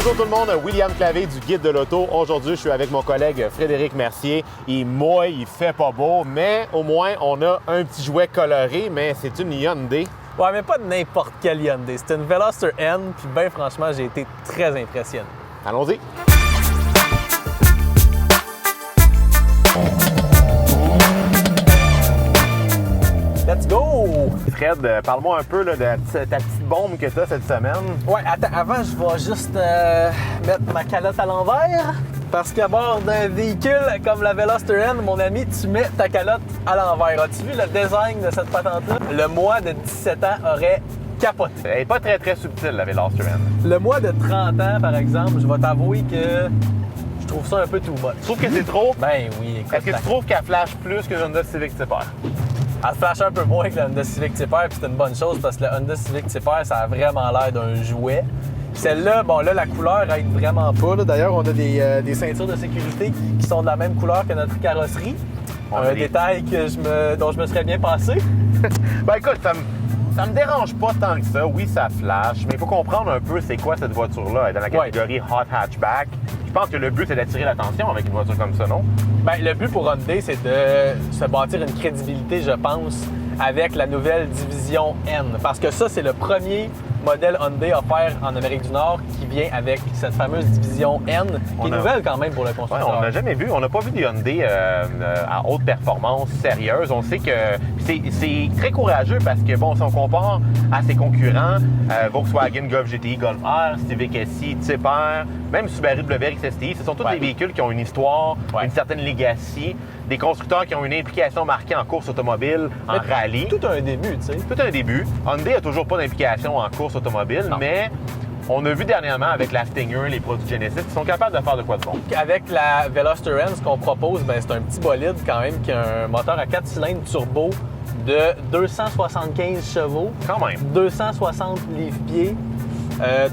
Bonjour tout le monde, William Clavé du Guide de l'Auto. Aujourd'hui, je suis avec mon collègue Frédéric Mercier. Il mouille, il fait pas beau, mais au moins, on a un petit jouet coloré, mais c'est une Hyundai. Ouais, mais pas de n'importe quelle Hyundai. C'est une Veloster N, puis bien franchement, j'ai été très impressionné. Allons-y. Let's go! Fred, parle-moi un peu là, de ta petite bombe que tu as cette semaine. Ouais, attends, avant, je vais juste mettre ma calotte à l'envers. Parce qu'à bord d'un véhicule comme la Veloster N, mon ami, tu mets ta calotte à l'envers. As-tu vu le design de cette patente-là? Le moi de 17 ans aurait capoté. Elle n'est pas très subtile, la Veloster N. Le moi de 30 ans, par exemple, je vais t'avouer que je trouve ça un peu too much. Tu trouves que c'est trop? Ben oui, écoute. Est-ce que tu trouves qu'elle flash plus que le Honda Civic Type R? Elle flash un peu moins que le Honda Civic Type R, puis c'est une bonne chose parce que le Honda Civic Type R, ça a vraiment l'air d'un jouet. Celle-là, bon là, la couleur aide vraiment pas. Là. D'ailleurs, on a des ceintures de sécurité qui sont de la même couleur que notre carrosserie. Un détail dont je me serais bien passé. Ben écoute, ça me dérange pas tant que ça. Oui, ça flash, mais il faut comprendre un peu c'est quoi cette voiture-là. Elle est dans la catégorie Hot Hatchback. Je pense que le but, c'est d'attirer l'attention avec une voiture comme ça, non? Bien, le but pour Hyundai, c'est de se bâtir une crédibilité, je pense, avec la nouvelle division N. Parce que ça, c'est le premier modèle Hyundai offert en Amérique du Nord qui vient avec cette fameuse division N, qui est nouvelle quand même pour le constructeur. Ouais, on n'a jamais vu, on n'a pas vu de Hyundai à haute performance sérieuse. On sait que c'est très courageux parce que, bon, si on compare à ses concurrents, Volkswagen Golf GTI, Golf R, Civic SI, Type R, même Subaru WRX STI, ce sont tous des véhicules qui ont une histoire, une certaine legacy, des constructeurs qui ont une implication marquée en course automobile, en rallye. Tout un début, tu sais. Tout un début. Hyundai n'a toujours pas d'implication en course automobile, mais on a vu dernièrement avec la Stinger, les produits Genesis, qui sont capables de faire de quoi de bon. Avec la Veloster N, ce qu'on propose, c'est un petit bolide quand même qui a un moteur à 4 cylindres turbo de 275 chevaux. Quand même. 260 livres-pieds.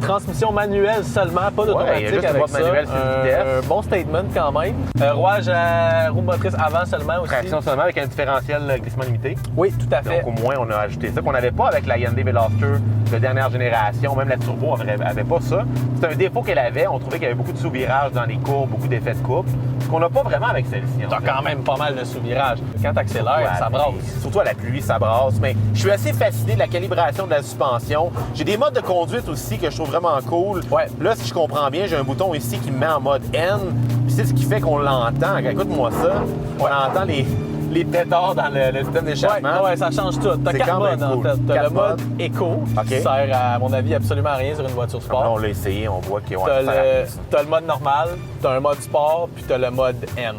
Transmission manuelle seulement, pas d'automatique avec ça. Manuelle, un bon statement quand même. Rouage à roue motrice avant seulement aussi. Traction seulement avec un différentiel glissement limité. Oui, tout à fait. Donc au moins, on a ajouté ça qu'on n'avait pas avec la Hyundai Veloster de dernière génération. Même la Turbo n'avait pas ça. C'est un défaut qu'elle avait. On trouvait qu'il y avait beaucoup de sous-virages dans les courbes, beaucoup d'effets de couple. Ce qu'on n'a pas vraiment avec celle-ci. T'as quand même pas mal de sous-virages. Quand t'accélères, ça brasse. Surtout à la pluie, ça brasse. Mais je suis assez fasciné de la calibration de la suspension. J'ai des modes de conduite aussi que je trouve vraiment cool. Ouais. Là, si je comprends bien, j'ai un bouton ici qui me met en mode N. Puis c'est ce qui fait qu'on l'entend. Écoute-moi ça. On entend les pétards dans le système d'échappement. Ouais, ça change tout. T'as 4 modes en fait. T'as le mode Eco, qui sert à mon avis absolument à rien sur une voiture sport. Là, on l'a essayé, on voit qu'il T'as le mode normal, t'as un mode sport, puis t'as le mode N.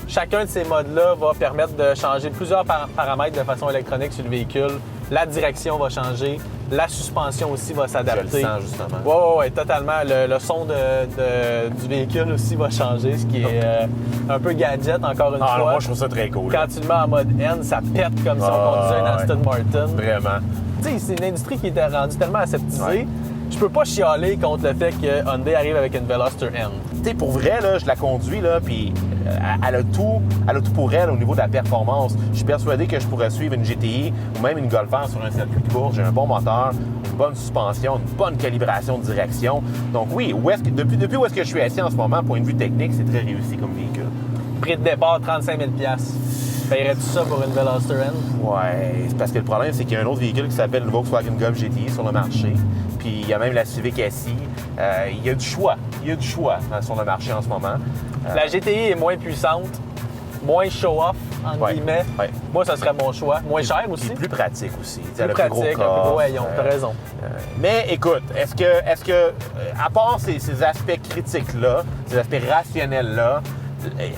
Chacun de ces modes-là va permettre de changer plusieurs paramètres de façon électronique sur le véhicule. La direction va changer, la suspension aussi va s'adapter. Je le sens justement. Ouais, totalement. Le son du véhicule aussi va changer, ce qui est un peu gadget encore une fois. Moi, je trouve ça très cool. Quand tu le mets en mode N, ça pète comme si on conduisait un Aston Martin. Vraiment. Tu sais, c'est une industrie qui est rendue tellement aseptisée. Ouais. Je peux pas chialer contre le fait que Hyundai arrive avec une Veloster N. Tu sais, pour vrai, là, je la conduis, là, puis elle a tout pour elle au niveau de la performance. Je suis persuadé que je pourrais suivre une GTI ou même une Golf R sur un circuit de course. J'ai un bon moteur, une bonne suspension, une bonne calibration de direction. Donc oui, depuis où est-ce que je suis assis en ce moment, point de vue technique, c'est très réussi comme véhicule. Prix de départ, 35 000 $. Payerais-tu ça pour une Veloster N? Ouais, c'est parce que le problème, c'est qu'il y a un autre véhicule qui s'appelle le Volkswagen Golf GTI sur le marché. Puis il y a même la Civic SI. Il y a du choix. Il y a du choix sur le marché en ce moment. La GTI est moins puissante, moins show-off, entre guillemets. Ouais. Moi, ça serait mon choix. Moins cher aussi. Plus pratique aussi. Plus pratique, un peu gros haillon, t'as raison. Mais écoute, est-ce que à part ces aspects critiques-là, ces aspects rationnels-là,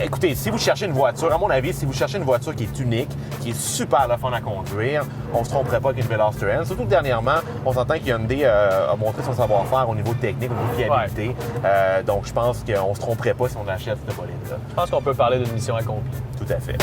écoutez, si vous cherchez une voiture, à mon avis, si vous cherchez une voiture qui est unique, qui est super le fun à conduire, on ne se tromperait pas avec une Veloster N. Surtout que dernièrement, on s'entend qu'Hyundai a montré son savoir-faire au niveau technique, au niveau fiabilité. Ouais. Donc, je pense qu'on ne se tromperait pas si on achète ce bolide-là. Je pense qu'on peut parler d'une mission accomplie. Tout à fait.